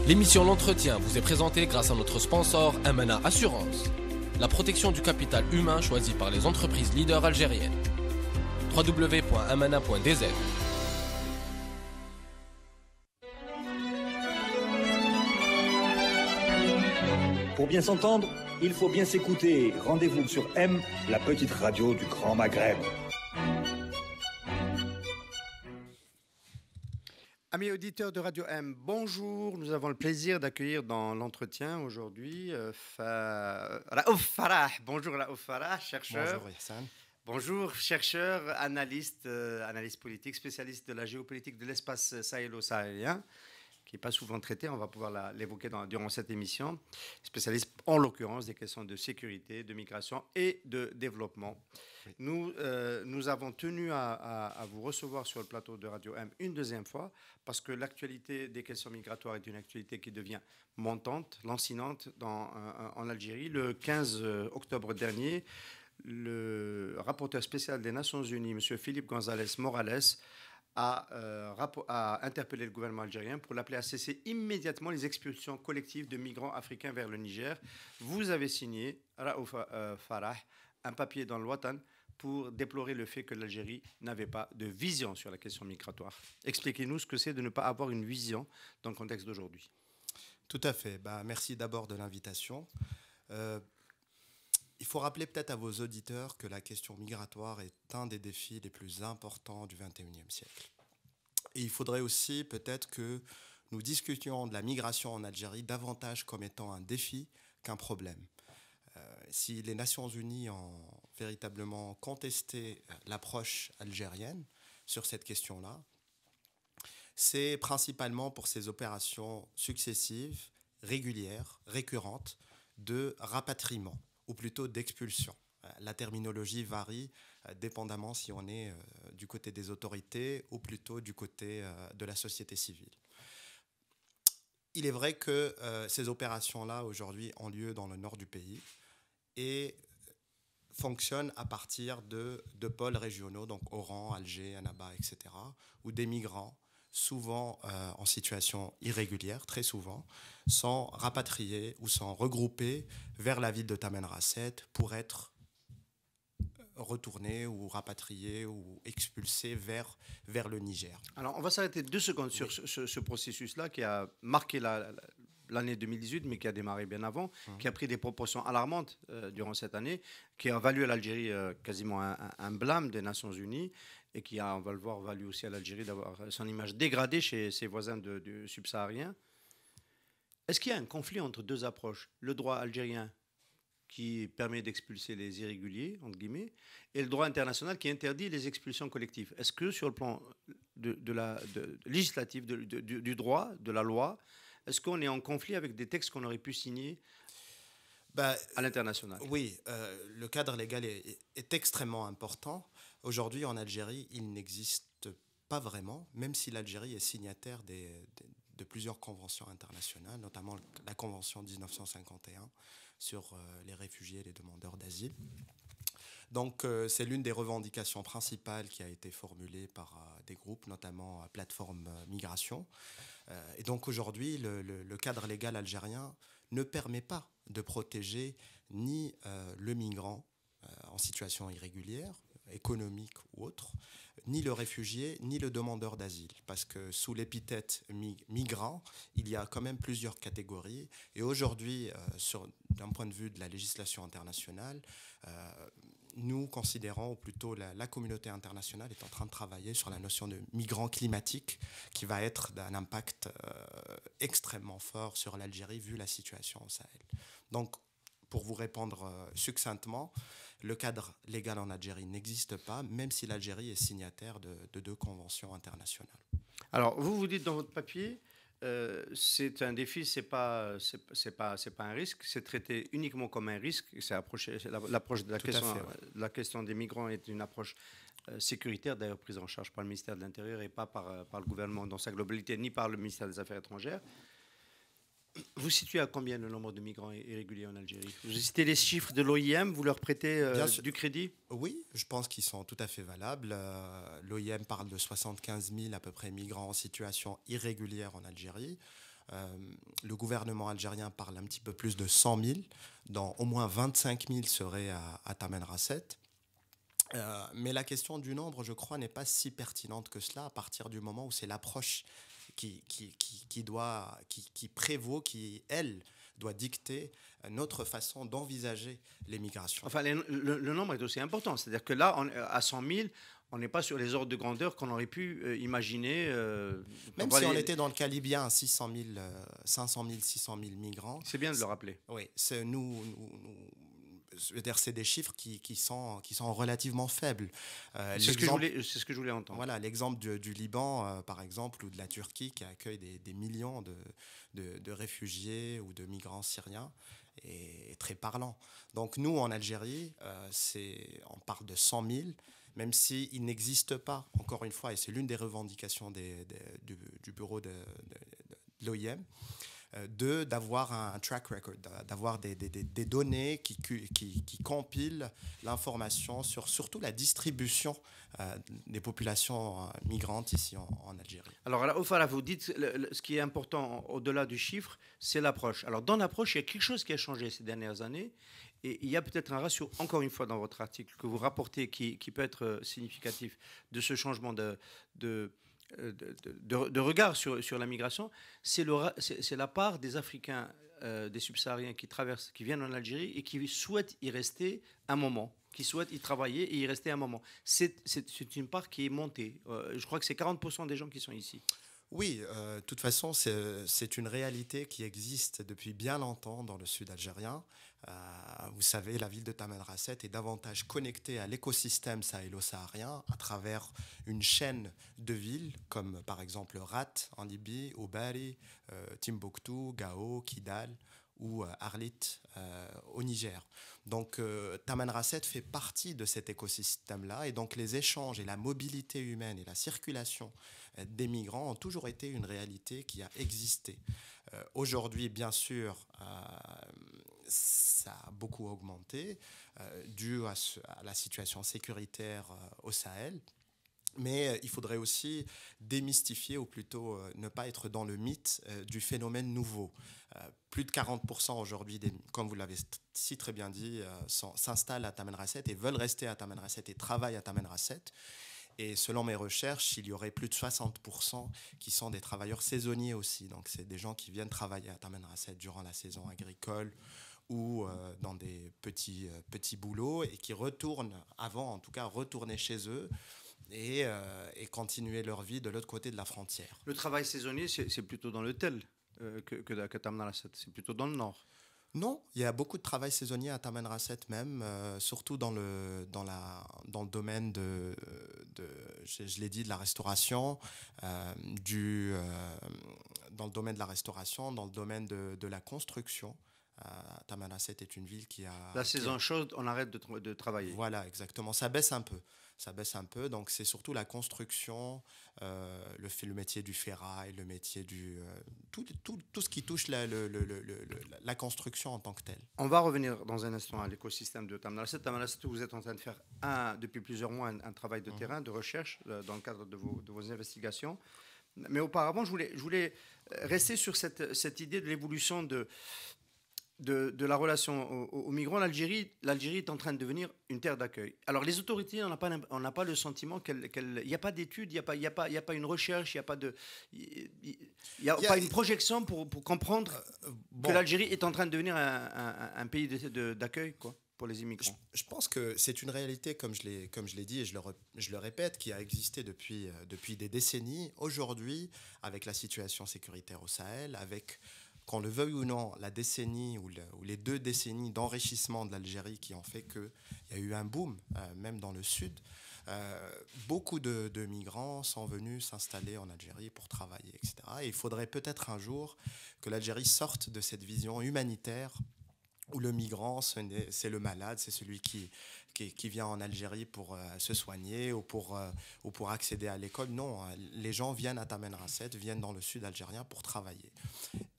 L'émission L'Entretien vous est présentée grâce à notre sponsor Amana Assurance. La protection du capital humain choisie par les entreprises leaders algériennes. www.amana.dz. Pour bien s'entendre, il faut bien s'écouter. Rendez-vous sur M, la petite radio du Grand Maghreb. Amis auditeurs de Radio M, bonjour. Nous avons le plaisir d'accueillir dans l'entretien aujourd'hui Raouf Farah. Bonjour Raouf Farah, chercheur. Bonjour Ihsan. Bonjour, chercheur, analyste politique, spécialiste de la géopolitique de l'espace sahélo-sahélien, qui n'est pas souvent traité, on va pouvoir l'évoquer durant cette émission. Spécialiste en l'occurrence des questions de sécurité, de migration et de développement. Oui. Nous avons tenu à vous recevoir sur le plateau de Radio M une deuxième fois, parce que l'actualité des questions migratoires est une actualité qui devient montante, lancinante en Algérie. Le 15 octobre dernier, le rapporteur spécial des Nations Unies, M. Philippe González Morales, a interpellé le gouvernement algérien pour l'appeler à cesser immédiatement les expulsions collectives de migrants africains vers le Niger. Vous avez signé, Raouf Farah, un papier dans le Watan pour déplorer le fait que l'Algérie n'avait pas de vision sur la question migratoire. Expliquez-nous ce que c'est de ne pas avoir une vision dans le contexte d'aujourd'hui. Tout à fait. Merci d'abord de l'invitation. Il faut rappeler peut-être à vos auditeurs que la question migratoire est un des défis les plus importants du XXIe siècle. Et il faudrait aussi peut-être que nous discutions de la migration en Algérie davantage comme étant un défi qu'un problème. Si les Nations Unies ont véritablement contesté l'approche algérienne sur cette question-là, c'est principalement pour ces opérations successives, régulières, récurrentes, de rapatriement, ou plutôt d'expulsion. La terminologie varie dépendamment si on est du côté des autorités ou plutôt du côté de la société civile. Il est vrai que ces opérations-là, aujourd'hui, ont lieu dans le nord du pays et fonctionnent à partir de pôles régionaux, donc Oran, Alger, Annaba, etc., où des migrants, souvent en situation irrégulière, très souvent, sont rapatriés ou sont regroupés vers la ville de Tamanrasset pour être retournés ou rapatriés ou expulsés vers le Niger. Alors, on va s'arrêter 2 secondes sur ce processus-là qui a marqué l'année 2018, mais qui a démarré bien avant, qui a pris des proportions alarmantes durant cette année, qui a valu à l'Algérie quasiment un blâme des Nations Unies et qui a, on va le voir, valu aussi à l'Algérie d'avoir son image dégradée chez ses voisins du subsaharien. Est-ce qu'il y a un conflit entre 2 approches ? Le droit algérien qui permet d'expulser les irréguliers, entre guillemets, et le droit international qui interdit les expulsions collectives. Est-ce que sur le plan législatif, du droit, de la loi, est-ce qu'on est en conflit avec des textes qu'on aurait pu signer à l'international ? Oui, le cadre légal est extrêmement important. Aujourd'hui, en Algérie, il n'existe pas vraiment, même si l'Algérie est signataire de plusieurs conventions internationales, notamment la Convention 1951 sur les réfugiés et les demandeurs d'asile. Donc, c'est l'une des revendications principales qui a été formulée par des groupes, notamment Plateforme Migration. Et donc, aujourd'hui, le cadre légal algérien ne permet pas de protéger ni le migrant en situation irrégulière, économique ou autre, ni le réfugié, ni le demandeur d'asile. Parce que sous l'épithète migrant, il y a quand même plusieurs catégories. Et aujourd'hui, d'un point de vue de la législation internationale, nous considérons, ou plutôt la communauté internationale est en train de travailler sur la notion de migrant climatique qui va être d'un impact extrêmement fort sur l'Algérie vu la situation au Sahel. Donc, pour vous répondre succinctement, le cadre légal en Algérie n'existe pas, même si l'Algérie est signataire de 2 conventions internationales. Alors, vous dites dans votre papier, c'est un défi, c'est pas un risque, c'est traité uniquement comme un risque. C'est l'approche de la question des migrants est une approche sécuritaire, d'ailleurs prise en charge par le ministère de l'Intérieur et pas par le gouvernement dans sa globalité, ni par le ministère des Affaires étrangères. Vous situez à combien le nombre de migrants irréguliers en Algérie ? Vous citez les chiffres de l'OIM, vous leur prêtez du crédit ? Oui, je pense qu'ils sont tout à fait valables. L'OIM parle de 75 000 à peu près migrants en situation irrégulière en Algérie. Le gouvernement algérien parle un petit peu plus de 100 000, dont au moins 25 000 seraient à Tamanrasset. Mais la question du nombre, je crois, n'est pas si pertinente que cela à partir du moment où c'est l'approche qui prévaut, qui, elle, doit dicter notre façon d'envisager les migrations. Enfin, le nombre est aussi important. C'est-à-dire que là, à 100 000, on n'est pas sur les ordres de grandeur qu'on aurait pu imaginer. Même si on était dans le cas libyen, 500 000, 600 000 migrants. C'est bien de le rappeler. Oui, c'est c'est des chiffres qui sont relativement faibles. C'est ce que je voulais entendre. Voilà, l'exemple du Liban, par exemple, ou de la Turquie, qui accueille des millions de réfugiés ou de migrants syriens, est très parlant. Donc nous, en Algérie, on parle de 100 000, même s'il n'existe pas, encore une fois, et c'est l'une des revendications du bureau de l'OIM, d'avoir un track record, d'avoir des données qui compilent l'information sur surtout la distribution des populations migrantes ici en Algérie. Alors là, Ofara, vous dites ce qui est important au-delà du chiffre, c'est l'approche. Alors dans l'approche, il y a quelque chose qui a changé ces dernières années. Et il y a peut-être un ratio, encore une fois dans votre article, que vous rapportez qui peut être significatif de ce changement de regard sur la migration, c'est la part des Africains, des subsahariens qui viennent en Algérie et qui souhaitent y rester un moment, qui souhaitent y travailler et y rester un moment. C'est une part qui est montée. Je crois que c'est 40% des gens qui sont ici. Oui, de toute façon, c'est une réalité qui existe depuis bien longtemps dans le sud algérien. Vous savez, la ville de Tamanrasset est davantage connectée à l'écosystème sahélo-saharien à travers une chaîne de villes comme par exemple Rat en Libye, Obari, Timbuktu, Gao, Kidal ou Arlit au Niger. Donc Tamanrasset fait partie de cet écosystème-là et donc les échanges et la mobilité humaine et la circulation des migrants ont toujours été une réalité qui a existé. Aujourd'hui, bien sûr, ça a beaucoup augmenté dû à la situation sécuritaire au Sahel. Mais il faudrait aussi démystifier, ou plutôt ne pas être dans le mythe du phénomène nouveau. Plus de 40% aujourd'hui, comme vous l'avez si très bien dit, s'installent à Tamanrasset et veulent rester à Tamanrasset et travaillent à Tamanrasset. Et selon mes recherches, il y aurait plus de 60% qui sont des travailleurs saisonniers aussi. Donc c'est des gens qui viennent travailler à Tamanrasset durant la saison agricole ou dans des petits boulots et qui retournent, en tout cas retourner chez eux et continuer leur vie de l'autre côté de la frontière. Le travail saisonnier, c'est plutôt dans le Tel que Tamanrasset, c'est plutôt dans le nord. Non, il y a beaucoup de travail saisonnier à Tamanrasset même, surtout dans le domaine je l'ai dit, de la restauration, dans le domaine de la restauration, dans le domaine de la construction. Tamanrasset est une ville qui a... La saison chaude, on arrête de travailler. Voilà, exactement. Ça baisse un peu. Donc c'est surtout la construction, le métier du ferraille, le métier tout ce qui touche la construction en tant que telle. On va revenir dans un instant à l'écosystème de Tamanrasset. Tamanrasset, vous êtes en train de faire depuis plusieurs mois un travail de terrain, de recherche dans le cadre de vos investigations. Mais auparavant, je voulais rester sur cette idée de l'évolution de la relation aux migrants. L'Algérie est en train de devenir une terre d'accueil. Alors les autorités, on n'a pas le sentiment qu'il n'y a pas d'études, il n'y a pas une recherche, il n'y a pas une projection pour comprendre que l'Algérie est en train de devenir un pays d'accueil, quoi, pour les immigrants. Je pense que c'est une réalité, comme je l'ai dit et je le répète, qui a existé depuis des décennies. Aujourd'hui, avec la situation sécuritaire au Sahel, avec... qu'on le veuille ou non, la décennie ou les 2 décennies d'enrichissement de l'Algérie qui ont fait qu'il y a eu un boom, même dans le sud, beaucoup de migrants sont venus s'installer en Algérie pour travailler, etc. Et il faudrait peut-être un jour que l'Algérie sorte de cette vision humanitaire où le migrant, c'est le malade, c'est celui qui vient en Algérie pour se soigner ou pour accéder à l'école. Non, les gens viennent à Tamanrasset, viennent dans le sud algérien pour travailler.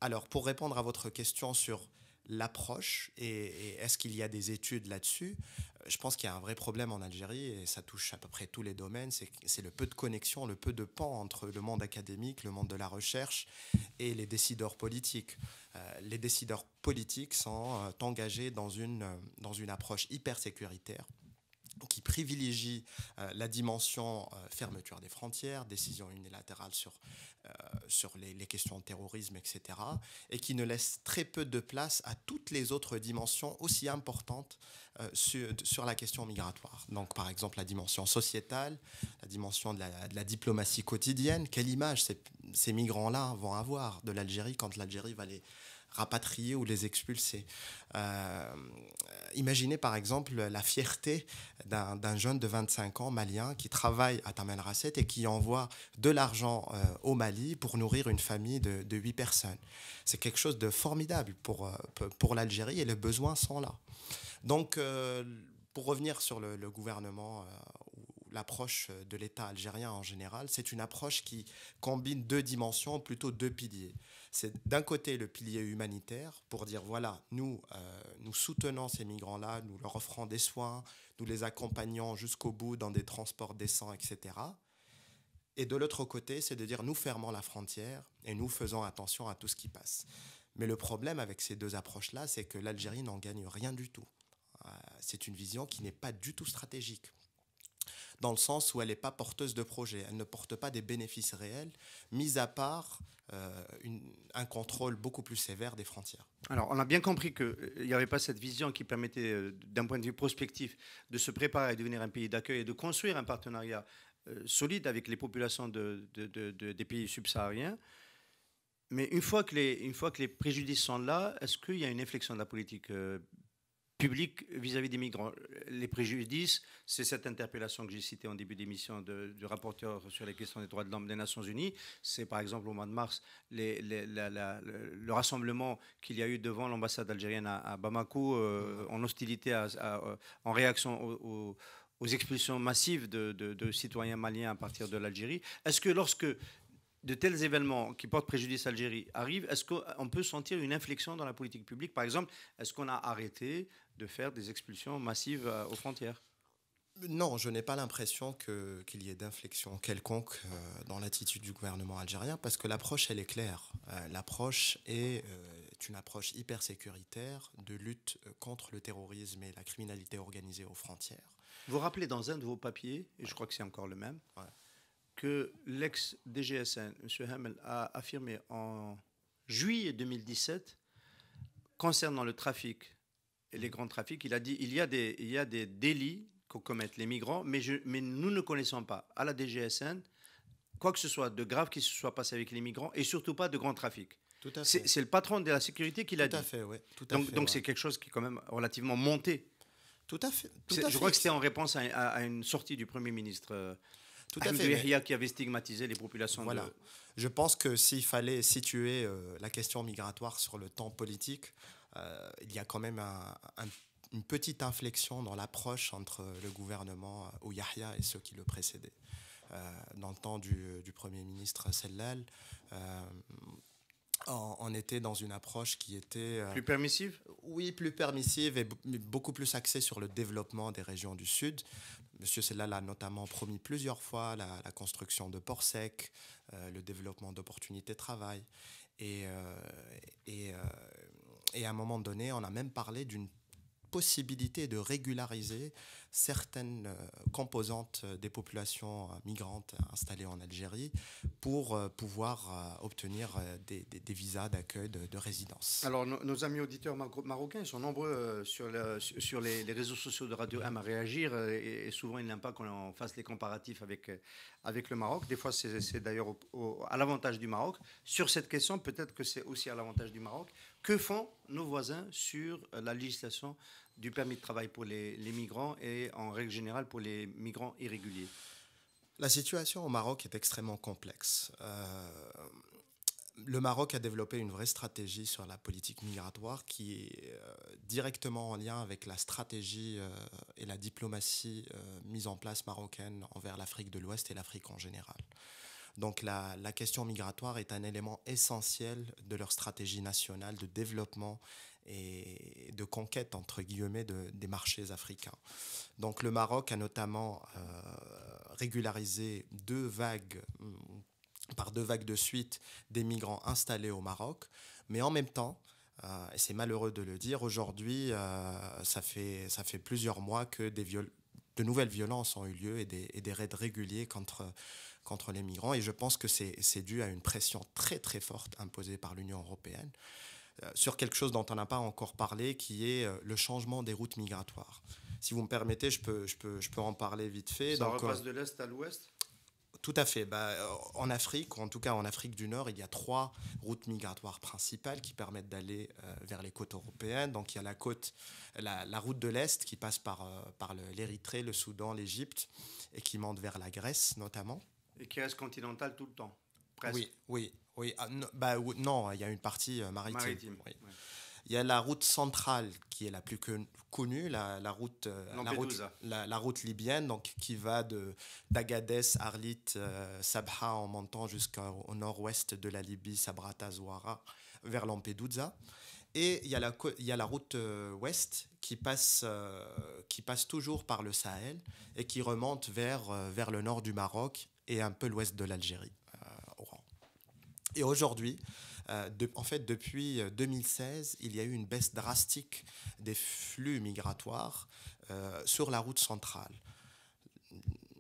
Alors, pour répondre à votre question sur l'approche et est-ce qu'il y a des études là-dessus? Je pense qu'il y a un vrai problème en Algérie et ça touche à peu près tous les domaines. C'est le peu de connexion, le peu de pont entre le monde académique, le monde de la recherche et les décideurs politiques. Les décideurs politiques sont engagés dans une approche hyper sécuritaire qui privilégie la dimension fermeture des frontières, décision unilatérale sur les questions de terrorisme, etc., et qui ne laisse très peu de place à toutes les autres dimensions aussi importantes sur la question migratoire. Donc, par exemple, la dimension sociétale, la dimension de la diplomatie quotidienne. Quelle image ces migrants-là vont avoir de l'Algérie quand l'Algérie va les rapatrier ou les expulser. Imaginez par exemple la fierté d'un jeune de 25 ans malien qui travaille à Tamanrasset et qui envoie de l'argent au Mali pour nourrir une famille de 8 personnes. C'est quelque chose de formidable pour l'Algérie et les besoins sont là. Donc, pour revenir sur le gouvernement ou l'approche de l'État algérien en général, c'est une approche qui combine deux dimensions, plutôt deux piliers. C'est d'un côté le pilier humanitaire pour dire voilà, nous soutenons ces migrants-là, nous leur offrons des soins, nous les accompagnons jusqu'au bout dans des transports décents, etc. Et de l'autre côté, c'est de dire nous fermons la frontière et nous faisons attention à tout ce qui passe. Mais le problème avec ces deux approches-là, c'est que l'Algérie n'en gagne rien du tout. C'est une vision qui n'est pas du tout stratégique, dans le sens où elle n'est pas porteuse de projet, elle ne porte pas des bénéfices réels, mis à part un contrôle beaucoup plus sévère des frontières. Alors, on a bien compris qu'il n'y avait pas cette vision qui permettait, d'un point de vue prospectif, de se préparer à devenir un pays d'accueil et de construire un partenariat solide avec les populations des pays subsahariens. Mais une fois que les préjudices sont là, est-ce qu'il y a une inflexion de la politique public vis-à-vis des migrants? Les préjudices, c'est cette interpellation que j'ai citée en début d'émission du rapporteur sur les questions des droits de l'homme des Nations Unies. C'est par exemple au mois de mars le rassemblement qu'il y a eu devant l'ambassade algérienne à Bamako en hostilité, en réaction aux expulsions massives de citoyens maliens à partir de l'Algérie. Est-ce que lorsque de tels événements qui portent préjudice à l'Algérie arrivent, est-ce qu'on peut sentir une inflexion dans la politique publique? Par exemple, est-ce qu'on a arrêté de faire des expulsions massives aux frontières? Non, je n'ai pas l'impression qu'il y ait d'inflexion quelconque dans l'attitude du gouvernement algérien, parce que l'approche, elle est claire. L'approche est une approche hyper sécuritaire de lutte contre le terrorisme et la criminalité organisée aux frontières. Vous rappelez dans un de vos papiers, et je crois que c'est encore le même, ouais, que l'ex-DGSN, M. Hamel, a affirmé en juillet 2017, concernant le trafic et les grands trafics, il a dit il y a des délits que commettent les migrants, mais nous ne connaissons pas à la DGSN quoi que ce soit de grave qui se soit passé avec les migrants et surtout pas de grands trafics. Tout à fait. C'est le patron de la sécurité qui l'a dit. Tout à fait, oui. Donc c'est quelque chose qui est quand même relativement monté. Tout à fait. Je crois que c'était en réponse à une sortie du Premier ministre. Tout à fait. Yahya qui avait stigmatisé les populations. Voilà. Je pense que s'il fallait situer la question migratoire sur le temps politique, il y a quand même une petite inflexion dans l'approche entre le gouvernement ou Yahya et ceux qui le précédaient. Dans le temps du Premier ministre Sellal, on était dans une approche qui était... plus permissive? Oui, plus permissive et beaucoup plus axée sur le développement des régions du Sud. Monsieur Sellal a notamment promis plusieurs fois la construction de ports secs, le développement d'opportunités de travail. Et à un moment donné, on a même parlé d'une possibilité de régulariser certaines composantes des populations migrantes installées en Algérie pour pouvoir obtenir des visas d'accueil de résidence. Alors, nos amis auditeurs marocains sont nombreux sur les réseaux sociaux de Radio M à réagir et souvent ils n'aiment pas qu'on fasse les comparatifs avec le Maroc. Des fois, c'est d'ailleurs à l'avantage du Maroc. Sur cette question, peut-être que c'est aussi à l'avantage du Maroc. Que font nos voisins sur la législation du permis de travail pour les migrants et en règle générale pour les migrants irréguliers? La situation au Maroc est extrêmement complexe. Le Maroc a développé une vraie stratégie sur la politique migratoire qui est directement en lien avec la stratégie et la diplomatie mise en place marocaine envers l'Afrique de l'Ouest et l'Afrique en général. Donc la question migratoire est un élément essentiel de leur stratégie nationale de développement et de conquête, entre guillemets, des marchés africains. Donc le Maroc a notamment régularisé par deux vagues de suite des migrants installés au Maroc, mais en même temps, et c'est malheureux de le dire, aujourd'hui, ça fait plusieurs mois que de nouvelles violences ont eu lieu et des raids réguliers contre les migrants. Et je pense que c'est dû à une pression très très forte imposée par l'Union européenne sur quelque chose dont on n'a pas encore parlé, qui est le changement des routes migratoires. Si vous me permettez, je peux en parler vite fait. Ça repasse de l'Est à l'Ouest ? Tout à fait. En Afrique, ou en tout cas en Afrique du Nord, il y a 3 routes migratoires principales qui permettent d'aller vers les côtes européennes. Donc il y a la route de l'Est qui passe par l'Érythrée, le Soudan, l'Égypte et qui monte vers la Grèce notamment. Et qui reste continentale tout le temps, presque. Oui. Non, il y a une partie maritime. Oui. Ouais. Il y a la route centrale qui est la plus connue, la route libyenne, donc qui va d'Agadez, Arlit, Sabha en montant jusqu'au nord-ouest de la Libye, Sabratha, Zouara, vers Lampedusa. Et il y a la route ouest qui passe toujours par le Sahel et qui remonte vers le nord du Maroc et un peu l'ouest de l'Algérie. Et aujourd'hui, depuis 2016, il y a eu une baisse drastique des flux migratoires sur la route centrale.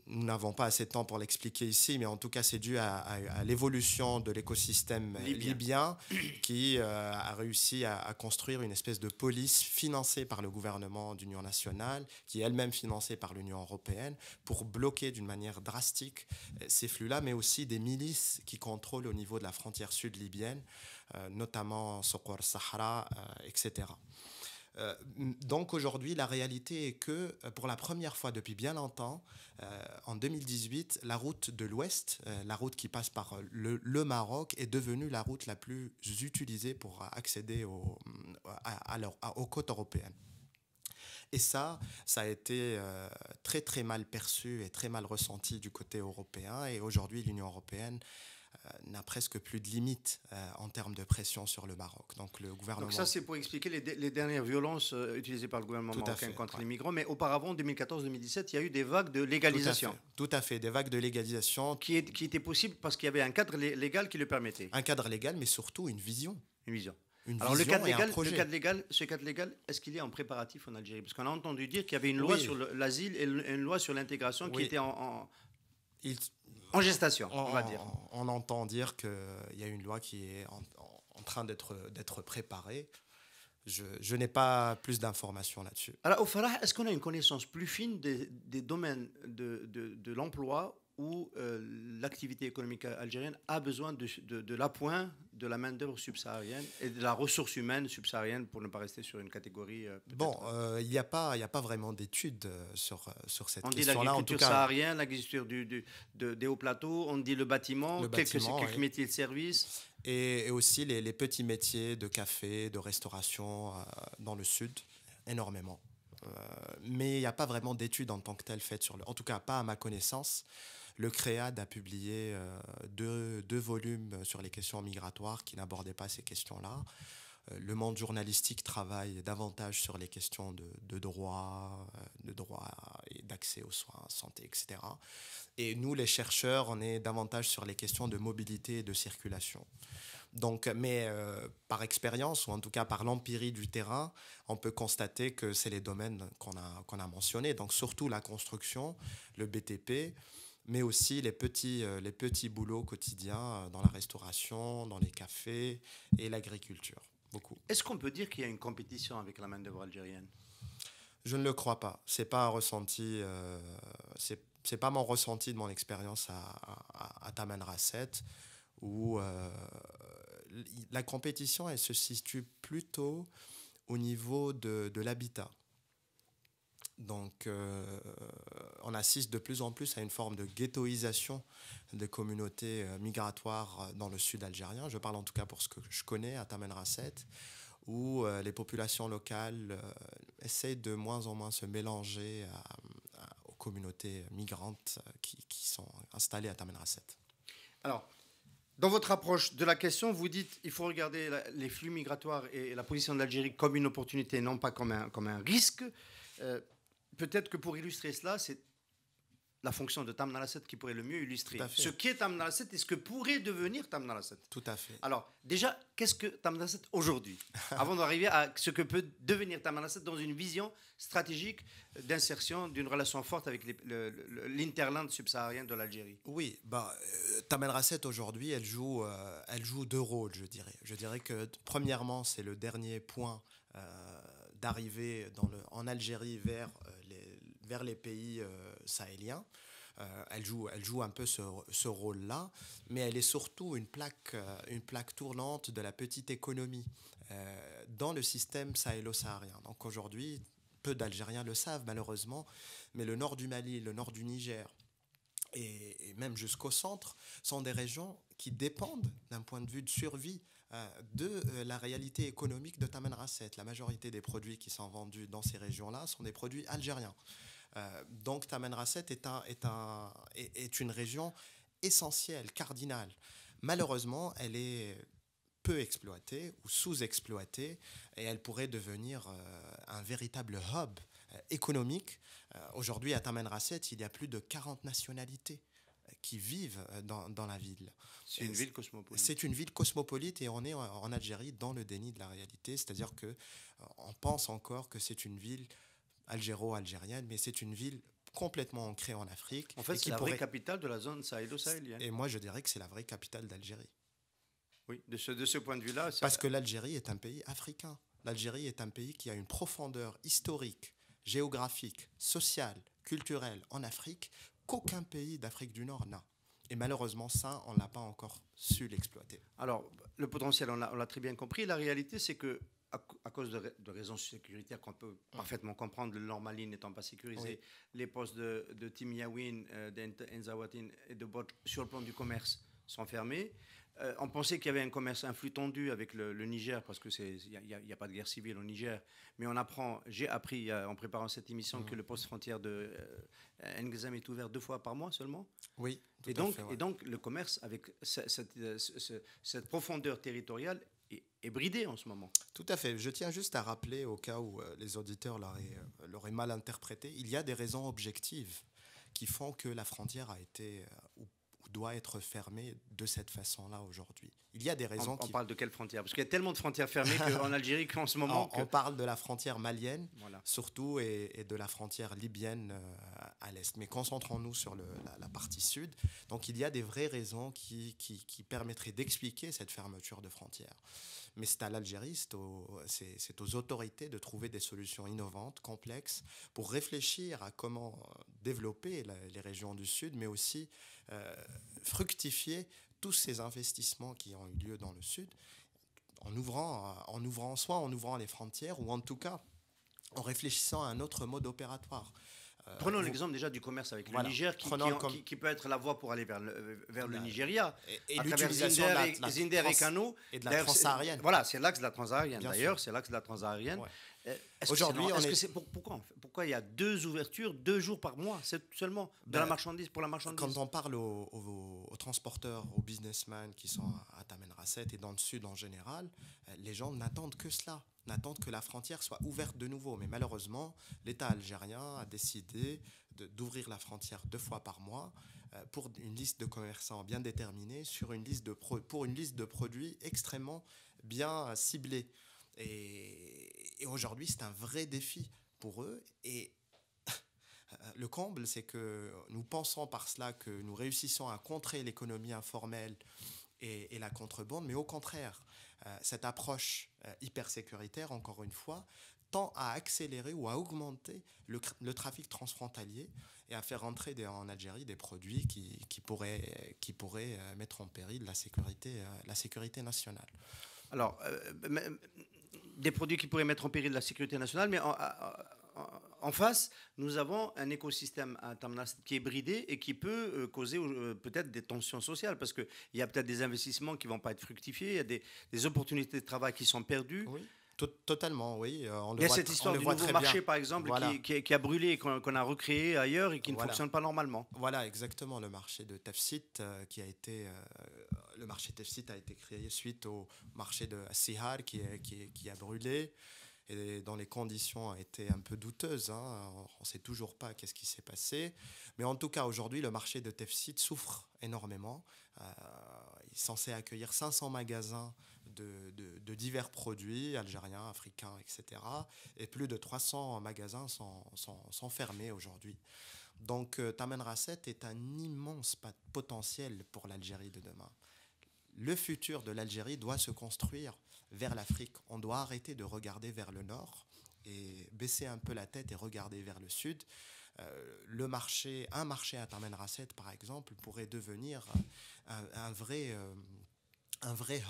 Nous n'avons pas assez de temps pour l'expliquer ici, mais en tout cas, c'est dû à l'évolution de l'écosystème libyen qui a réussi à construire une espèce de police financée par le gouvernement d'union nationale, qui est elle-même financée par l'Union européenne, pour bloquer d'une manière drastique ces flux-là, mais aussi des milices qui contrôlent au niveau de la frontière sud libyenne, notamment Sokor Sahara, etc. Donc aujourd'hui, la réalité est que pour la première fois depuis bien longtemps, en 2018, la route de l'Ouest, la route qui passe par le Maroc, est devenue la route la plus utilisée pour accéder aux côtes européennes. Et ça a été très très mal perçu et très mal ressenti du côté européen. Et aujourd'hui, l'Union européenne n'a presque plus de limites en termes de pression sur le Maroc. Donc ça, c'est pour expliquer les dernières violences utilisées par le gouvernement marocain contre les migrants. Mais auparavant, en 2014-2017, il y a eu des vagues de légalisation. Tout à fait, des vagues de légalisation. Qui étaient possibles parce qu'il y avait un cadre légal qui le permettait. Un cadre légal, mais surtout une vision. Alors le cadre légal, est-ce qu'il est en préparatif en Algérie ? Parce qu'on a entendu dire qu'il y avait une loi sur l'asile et une loi sur l'intégration qui était en gestation, on va dire. On entend dire qu'il y a une loi qui est en train d'être préparée. Je n'ai pas plus d'informations là-dessus. Alors, au Farah, est-ce qu'on a une connaissance plus fine des domaines de l'emploi où l'activité économique algérienne a besoin de l'appoint de la main-d'œuvre subsaharienne et de la ressource humaine subsaharienne, pour ne pas rester sur une catégorie il n'y a pas vraiment d'études sur cette question-là. On dit l'agriculture saharienne, l'agriculture des hauts plateaux, on dit le bâtiment, quelques métiers de service. Et aussi les petits métiers de café, de restauration dans le sud, énormément. Mais il n'y a pas vraiment d'études en tant que telles faites en tout cas pas à ma connaissance. Le CREAD a publié deux volumes sur les questions migratoires qui n'abordaient pas ces questions-là. Le monde journalistique travaille davantage sur les questions de droit et d'accès aux soins, santé, etc. Et nous, les chercheurs, on est davantage sur les questions de mobilité et de circulation. Donc, mais par expérience, ou en tout cas par l'empirie du terrain, on peut constater que c'est les domaines qu'on a mentionnés. Donc surtout la construction, le BTP, mais aussi les petits boulots quotidiens dans la restauration, dans les cafés et l'agriculture. Beaucoup. Est-ce qu'on peut dire qu'il y a une compétition avec la main-d'œuvre algérienne ? Je ne le crois pas. C'est pas un ressenti. C'est pas mon ressenti de mon expérience à Tamanrasset, où la compétition, elle se situe plutôt au niveau de l'habitat. Donc, on assiste de plus en plus à une forme de ghettoisation des communautés migratoires dans le sud algérien. Je parle en tout cas pour ce que je connais à Tamanrasset, où les populations locales essayent de moins en moins se mélanger aux communautés migrantes qui sont installées à Tamanrasset. Alors, Dans votre approche de la question, vous dites qu'il faut regarder les flux migratoires et la position de l'Algérie comme une opportunité, non pas comme un risque. Peut-être que pour illustrer cela, c'est la fonction de Tamna Lasset qui pourrait le mieux illustrer ce qu'est Tamna Lasset et ce que pourrait devenir Tamna Lasset. Tout à fait. Alors, déjà, qu'est-ce que Tamna Lasset aujourd'hui? Avant d'arriver à ce que peut devenir Tamna Lasset dans une vision stratégique d'insertion d'une relation forte avec l'interland subsaharien de l'Algérie. Oui, Tamna Lasset aujourd'hui, elle joue deux rôles, je dirais. Je dirais que premièrement, c'est le dernier point d'arrivée en Algérie vers les pays sahéliens. Elle joue un peu ce rôle-là, mais elle est surtout une plaque tournante de la petite économie dans le système sahélo-saharien. Donc aujourd'hui, peu d'Algériens le savent malheureusement, mais le nord du Mali, le nord du Niger et même jusqu'au centre sont des régions qui dépendent d'un point de vue de survie de la réalité économique de Tamna Lasset. La majorité des produits qui sont vendus dans ces régions-là sont des produits algériens. Donc Tamna Lasset est une région essentielle, cardinale. Malheureusement, elle est peu exploitée ou sous-exploitée et elle pourrait devenir un véritable hub économique. Aujourd'hui, à Tamna Lasset, il y a plus de 40 nationalités qui vivent dans la ville. C'est une ville cosmopolite. C'est une ville cosmopolite et on est en Algérie dans le déni de la réalité, c'est-à-dire qu'on pense encore que c'est une ville algéro-algérienne, mais c'est une ville complètement ancrée en Afrique. En fait, c'est la vraie capitale de la zone sahélo-sahélienne. Et moi, je dirais que c'est la vraie capitale d'Algérie. Oui, de ce point de vue-là. Parce que l'Algérie est un pays africain. L'Algérie est un pays qui a une profondeur historique, géographique, sociale, culturelle en Afrique qu'aucun pays d'Afrique du Nord n'a. Et malheureusement, ça, on n'a pas encore su l'exploiter. Alors, le potentiel, on l'a très bien compris. La réalité, c'est que à cause de raisons sécuritaires qu'on peut parfaitement comprendre, le nord Mali n'étant pas sécurisé, les postes de Timiaouine, d'Enzawatin et de Bot sur le plan du commerce sont fermés. On pensait qu'il y avait un commerce, un flux tendu avec le Niger, parce qu'il n'y a pas de guerre civile au Niger. Mais j'ai appris en préparant cette émission que le poste frontière de N'Gzam est ouvert 2 fois par mois seulement. Oui, et donc le commerce avec cette profondeur territoriale est bridé en ce moment. Tout à fait. Je tiens juste à rappeler, au cas où les auditeurs l'auraient mal interprété, il y a des raisons objectives qui font que la frontière a été ou doit être fermée de cette façon-là aujourd'hui. Il y a des raisons on parle de quelle frontière? Parce qu'il y a tellement de frontières fermées en Algérie qu'en ce moment... On parle de la frontière malienne, surtout, et de la frontière libyenne à l'est. Mais concentrons-nous sur la partie sud. Donc il y a des vraies raisons qui permettraient d'expliquer cette fermeture de frontières. Mais c'est à l'Algérie, c'est aux autorités de trouver des solutions innovantes, complexes, pour réfléchir à comment développer les régions du Sud, mais aussi fructifier tous ces investissements qui ont eu lieu dans le Sud, en ouvrant les frontières, ou en tout cas en réfléchissant à un autre mode opératoire. Prenons l'exemple déjà du commerce avec le Niger, qui peut être la voie pour aller vers le Nigeria, et à travers Zinder et Kano. Et de la transsaharienne. Voilà, c'est l'axe de la transsaharienne. D'ailleurs, c'est l'axe de la transsaharienne. Ouais. Aujourd'hui, pourquoi il y a 2 ouvertures 2 jours par mois, c'est seulement pour la marchandise? Quand on parle aux transporteurs, aux businessmen qui sont à Tamna Lasset et dans le Sud en général, les gens n'attendent que cela. N'attendent que la frontière soit ouverte de nouveau. Mais malheureusement, l'État algérien a décidé d'ouvrir la frontière 2 fois par mois pour une liste de commerçants bien déterminée, pour une liste de produits extrêmement bien ciblés. Et aujourd'hui, c'est un vrai défi pour eux. Et le comble, c'est que nous pensons par cela que nous réussissons à contrer l'économie informelle et la contrebande, mais au contraire, cette approche hyper sécuritaire, encore une fois, tend à accélérer ou à augmenter le trafic transfrontalier et à faire rentrer en Algérie des produits qui pourraient mettre en péril la sécurité nationale. Alors, des produits qui pourraient mettre en péril la sécurité nationale, mais en face, nous avons un écosystème à Tamna Lasset qui est bridé et qui peut causer peut-être des tensions sociales, parce qu'il y a peut-être des investissements qui ne vont pas être fructifiés, il y a des opportunités de travail qui sont perdues. Oui. Totalement, oui. Il y a cette histoire du nouveau marché, par exemple, qui a brûlé et qu'on a recréé ailleurs et qui ne fonctionne pas normalement. Voilà, exactement. Le marché de Tafsit qui a été le marché Tefsit a été créé suite au marché de Sihar qui a brûlé et dont les conditions étaient un peu douteuses. On ne sait toujours pas qu'est-ce qui s'est passé. Mais en tout cas, aujourd'hui, le marché de Tefsit souffre énormément. Il est censé accueillir 500 magasins de divers produits algériens, africains, etc. Et plus de 300 magasins sont fermés aujourd'hui. Donc, Taman Rasset est un immense potentiel pour l'Algérie de demain. Le futur de l'Algérie doit se construire vers l'Afrique. On doit arrêter de regarder vers le nord et baisser un peu la tête et regarder vers le sud. Un marché à Taman Rasset, par exemple, pourrait devenir un vrai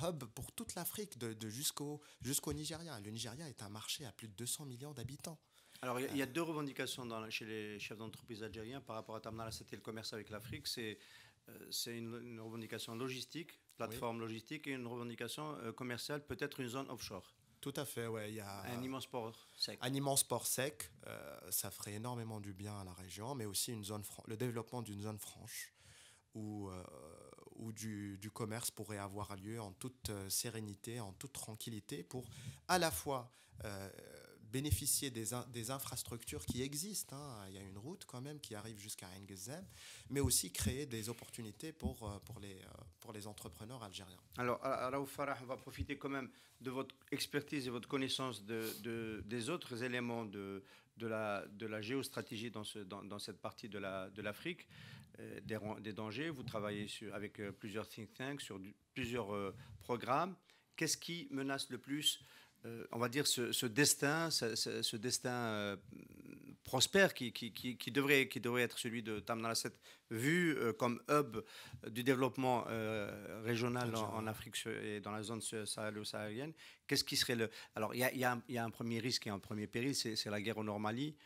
hub pour toute l'Afrique, jusqu'au Nigeria. Le Nigeria est un marché à plus de 200 millions d'habitants. Alors, il y a deux revendications chez les chefs d'entreprise algériens par rapport à Taman Rasset et le commerce avec l'Afrique. C'est une revendication logistique, plateforme logistique, et une revendication commerciale, peut-être une zone offshore. Tout à fait, ouais. Il y a un immense port sec. Un immense port sec, ça ferait énormément du bien à la région, mais aussi le développement d'une zone franche où du commerce pourrait avoir lieu en toute sérénité, en toute tranquillité, pour à la fois bénéficier des infrastructures qui existent. Il y a une route quand même qui arrive jusqu'à Ain Ghezem, mais aussi créer des opportunités pour les entrepreneurs algériens. Alors, Raouf Farah, on va profiter quand même de votre expertise et votre connaissance des autres éléments de la géostratégie dans cette partie de l'Afrique, des dangers. Vous travaillez avec plusieurs think tanks, sur plusieurs programmes. Qu'est-ce qui menace le plus on va dire ce destin prospère qui devrait être celui de Taman Rasset, vu comme hub du développement régional en Afrique et dans la zone sahélo-saharienne. Qu'est-ce qui serait Alors, il y a un premier risque et un premier péril, c'est la guerre au Nord-Mali.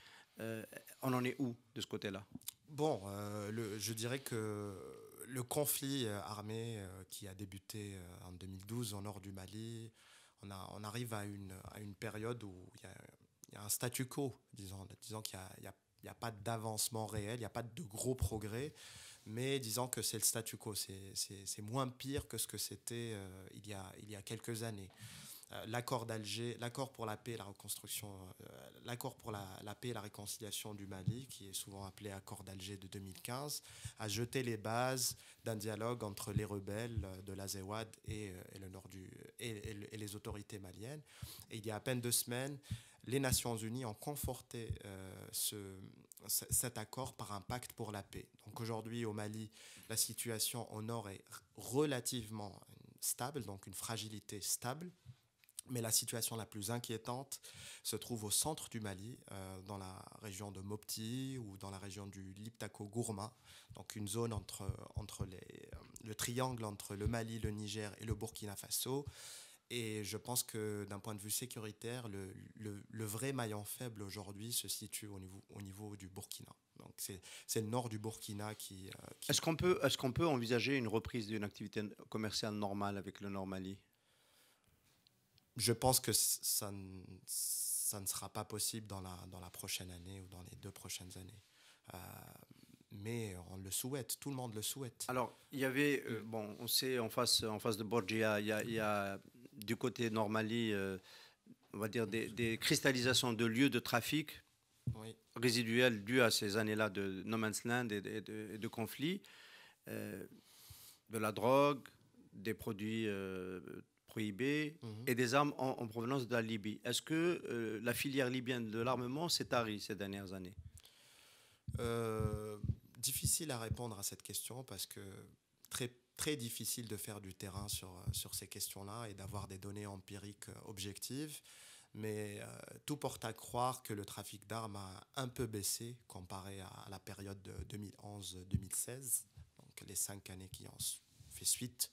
On en est où de ce côté-là? Bon, je dirais que le conflit armé qui a débuté en 2012 au nord du Mali, on arrive à une période où il y a un statu quo, disons qu'il n'y a pas d'avancement réel, il n'y a pas de gros progrès, mais disons que c'est le statu quo, c'est moins pire que ce que c'était il y a quelques années. L'accord d'Alger, l'accord pour la paix et la reconstruction, l'accord pour la paix et la réconciliation du Mali, qui est souvent appelé accord d'Alger de 2015, a jeté les bases d'un dialogue entre les rebelles de l'Azawad et les autorités maliennes. Et il y a à peine 2 semaines, les Nations Unies ont conforté cet accord par un pacte pour la paix. Donc aujourd'hui, au Mali, la situation au nord est relativement stable, donc une fragilité stable. Mais la situation la plus inquiétante se trouve au centre du Mali, dans la région de Mopti ou dans la région du Liptako-Gourma, donc une zone le triangle entre le Mali, le Niger et le Burkina Faso. Et je pense que d'un point de vue sécuritaire, le vrai maillon faible aujourd'hui se situe au niveau du Burkina. Donc c'est le nord du Burkina qui... Est-ce qu'on peut envisager une reprise d'une activité commerciale normale avec le Nord Mali ? Je pense que ça ne sera pas possible dans la prochaine année ou dans les 2 prochaines années. Mais on le souhaite, tout le monde le souhaite. Alors, il y avait, on sait, en face de Borgia, il y a du côté Nord Mali, on va dire des cristallisations de lieux de trafic résiduels dus à ces années-là de no man's land et de conflits, de la drogue, des produits prohibés et des armes en provenance de la Libye. Est-ce que la filière libyenne de l'armement s'est tarie ces dernières années ? Difficile à répondre à cette question parce que très, très difficile de faire du terrain sur ces questions-là et d'avoir des données empiriques objectives. Mais tout porte à croire que le trafic d'armes a un peu baissé comparé à la période de 2011-2016, donc les 5 années qui ont fait suite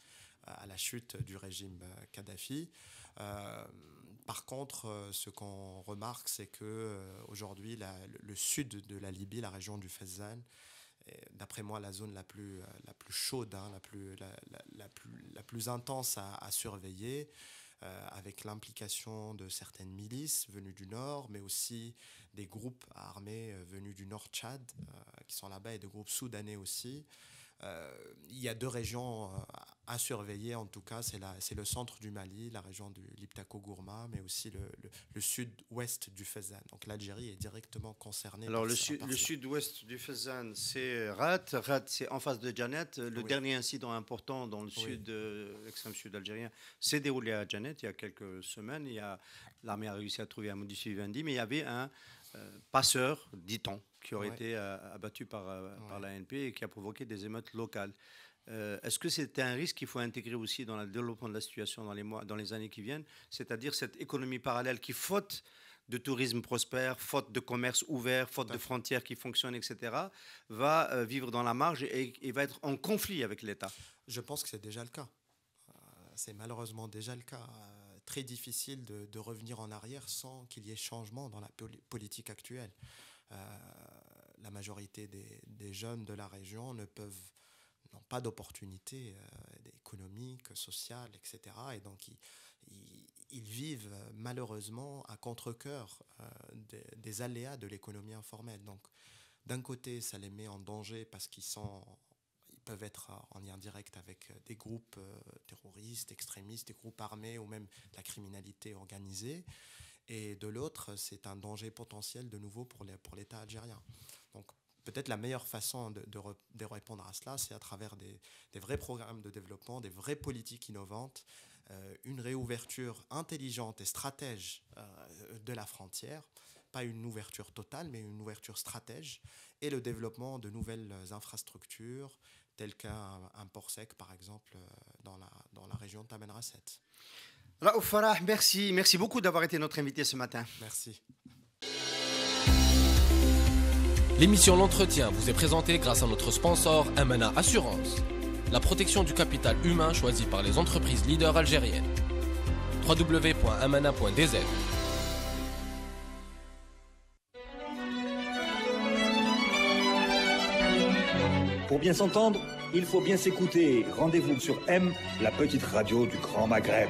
à la chute du régime Kadhafi. Par contre, ce qu'on remarque, c'est qu'aujourd'hui, le sud de la Libye, la région du Fezzan, est, d'après moi, la zone la plus chaude, la plus intense à surveiller, avec l'implication de certaines milices venues du nord, mais aussi des groupes armés venus du nord Tchad, qui sont là-bas, et des groupes soudanais aussi. Il y a 2 régions à surveiller, en tout cas, c'est le centre du Mali, la région du Liptako-Gourma, mais aussi le sud-ouest du Fezzan. Donc l'Algérie est directement concernée. Alors le sud-ouest du Fezzan, c'est Rat. Rat, c'est en face de Djanet. Le dernier incident important dans le sud, l'extrême sud algérien, s'est déroulé à Djanet il y a quelques semaines. L'armée a réussi à trouver un modus vivendi, mais il y avait un passeur, dit-on, qui aurait été abattu par l'ANP et qui a provoqué des émeutes locales. Est-ce que c'est un risque qu'il faut intégrer aussi dans le développement de la situation dans les années qui viennent, c'est-à-dire cette économie parallèle qui, faute de tourisme prospère, faute de commerce ouvert, faute de frontières qui fonctionnent, etc., va vivre dans la marge et va être en conflit avec l'État? Je pense que c'est déjà le cas. C'est malheureusement déjà le cas. Très difficile de revenir en arrière sans qu'il y ait changement dans la politique actuelle. La majorité des jeunes de la région n'ont pas d'opportunités économiques, sociales, etc. Et donc, ils vivent malheureusement à contre-cœur des aléas de l'économie informelle. Donc, d'un côté, ça les met en danger parce qu'ils peuvent être en lien direct avec des groupes terroristes, extrémistes, des groupes armés ou même de la criminalité organisée. Et de l'autre, c'est un danger potentiel de nouveau pour l'État algérien. Donc, peut-être la meilleure façon de répondre à cela, c'est à travers des vrais programmes de développement, des vraies politiques innovantes, une réouverture intelligente et stratège de la frontière, pas une ouverture totale, mais une ouverture stratège, et le développement de nouvelles infrastructures, telles qu'un port sec, par exemple, dans la région de Tamen Rasset. Raouf Farah, merci beaucoup d'avoir été notre invité ce matin. Merci. L'émission L'Entretien vous est présentée grâce à notre sponsor Amana Assurance, la protection du capital humain choisie par les entreprises leaders algériennes. www.amana.dz. Pour bien s'entendre, il faut bien s'écouter. Rendez-vous sur M, la petite radio du Grand Maghreb.